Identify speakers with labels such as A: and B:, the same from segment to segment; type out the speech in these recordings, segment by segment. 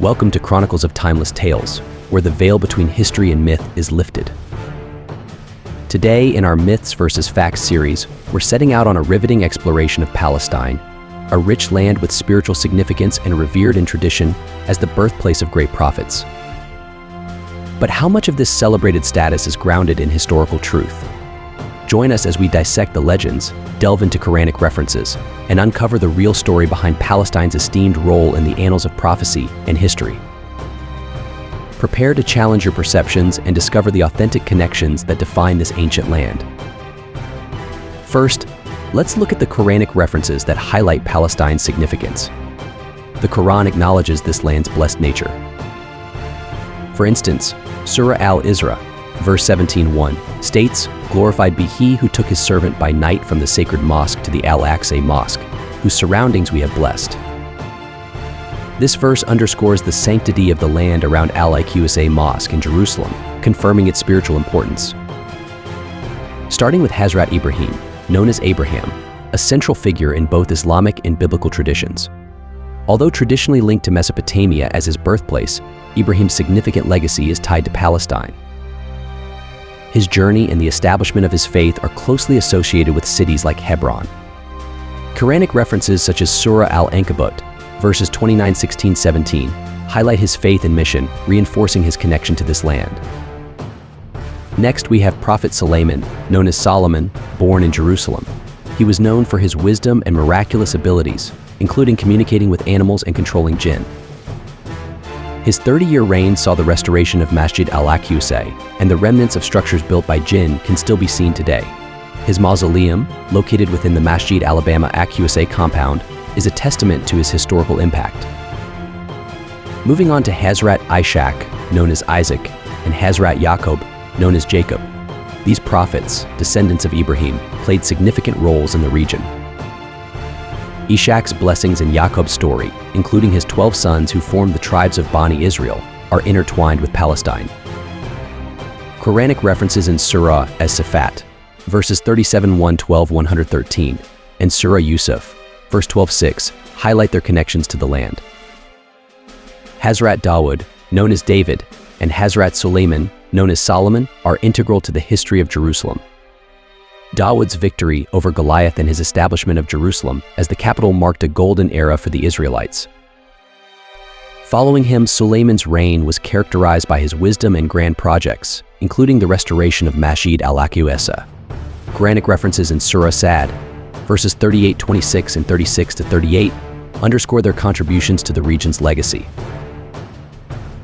A: Welcome to Chronicles of Timeless Tales, where the veil between history and myth is lifted. Today, in our Myths vs. Facts series, we're setting out on a riveting exploration of Palestine, a rich land with spiritual significance and revered in tradition as the birthplace of great prophets. But how much of this celebrated status is grounded in historical truth? Join us as we dissect the legends, delve into Quranic references, and uncover the real story behind Palestine's esteemed role in the annals of prophecy and history. Prepare to challenge your perceptions and discover the authentic connections that define this ancient land. First, let's look at the Quranic references that highlight Palestine's significance. The Quran acknowledges this land's blessed nature. For instance, Surah Al-Isra, verse 17:1, states, "Glorified be he who took his servant by night from the sacred mosque to the Al-Aqsa mosque, whose surroundings we have blessed." This verse underscores the sanctity of the land around Al-Aqsa mosque in Jerusalem, confirming its spiritual importance. Starting with Hazrat Ibrahim, known as Abraham, a central figure in both Islamic and biblical traditions. Although traditionally linked to Mesopotamia as his birthplace, Ibrahim's significant legacy is tied to Palestine. His journey and the establishment of his faith are closely associated with cities like Hebron. Quranic references such as Surah Al-Ankabut, verses 29, 16, 17, highlight his faith and mission, reinforcing his connection to this land. Next, we have Prophet Sulaiman, known as Solomon, born in Jerusalem. He was known for his wisdom and miraculous abilities, including communicating with animals and controlling jinn. His 30-year reign saw the restoration of Masjid al-Aqsa, and the remnants of structures built by jinn can still be seen today. His mausoleum, located within the Masjid al-Aqsa compound, is a testament to his historical impact. Moving on to Hazrat Ishaq, known as Isaac, and Hazrat Yaakob, known as Jacob. These prophets, descendants of Ibrahim, played significant roles in the region. Ishaq's blessings and Yaakob's story, including his 12 sons who formed the tribes of Bani Israel, are intertwined with Palestine. Quranic references in Surah as-Safat, verses 37:1, 12, 113, and Surah Yusuf, verse 12:6, highlight their connections to the land. Hazrat Dawud, known as David, and Hazrat Sulaiman, known as Solomon, are integral to the history of Jerusalem. Dawud's victory over Goliath and his establishment of Jerusalem as the capital marked a golden era for the Israelites. Following him, Sulaiman's reign was characterized by his wisdom and grand projects, including the restoration of Masjid al-Aqsa. Quranic references in Surah Sad, verses 38:26 and 36-38, underscore their contributions to the region's legacy.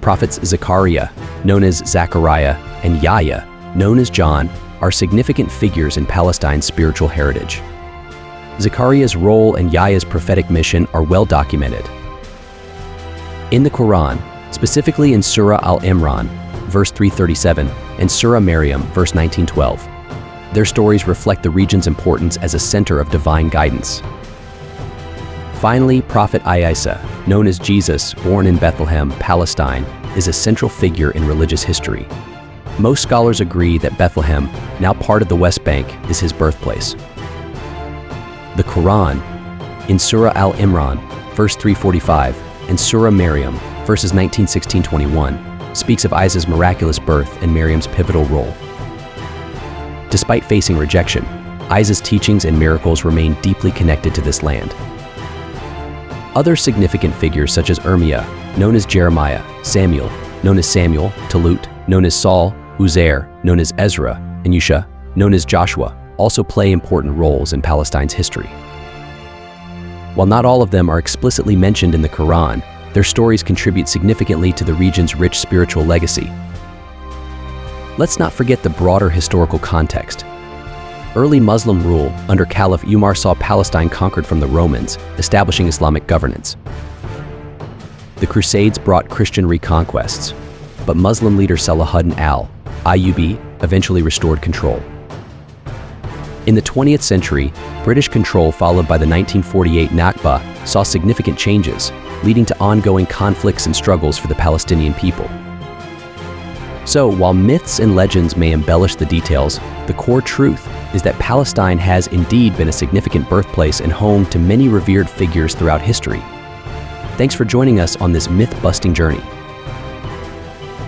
A: Prophets Zakariya, known as Zakariya, and Yahya, known as John, are significant figures in Palestine's spiritual heritage. Zakariya's role and Yahya's prophetic mission are well documented. In the Quran, specifically in Surah Al-Imran, verse 337, and Surah Maryam, verse 19:12, their stories reflect the region's importance as a center of divine guidance. Finally, Prophet Isa, known as Jesus, born in Bethlehem, Palestine, is a central figure in religious history. Most scholars agree that Bethlehem, now part of the West Bank, is his birthplace. The Quran, in Surah Al-Imran, verse 345, and Surah Maryam, verses 19, 16, 21, speaks of Isa's miraculous birth and Maryam's pivotal role. Despite facing rejection, Isa's teachings and miracles remain deeply connected to this land. Other significant figures such as Irmiah, known as Jeremiah, Samuel, known as Samuel, Talut, known as Saul, Uzair, known as Ezra, and Yusha, known as Joshua, also play important roles in Palestine's history. While not all of them are explicitly mentioned in the Quran, their stories contribute significantly to the region's rich spiritual legacy. Let's not forget the broader historical context. Early Muslim rule under Caliph Umar saw Palestine conquered from the Romans, establishing Islamic governance. The Crusades brought Christian reconquests, but Muslim leader Salahuddin al-Ayyubi eventually restored control. In the 20th century, British control followed by the 1948 Nakba saw significant changes, leading to ongoing conflicts and struggles for the Palestinian people. So, while myths and legends may embellish the details, the core truth is that Palestine has indeed been a significant birthplace and home to many revered figures throughout history. Thanks for joining us on this myth-busting journey.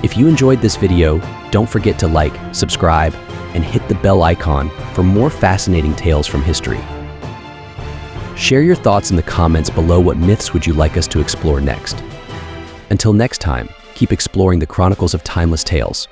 A: If you enjoyed this video, don't forget to like, subscribe, and hit the bell icon for more fascinating tales from history. Share your thoughts in the comments below. What myths would you like us to explore next? Until next time, keep exploring the Chronicles of Timeless Tales.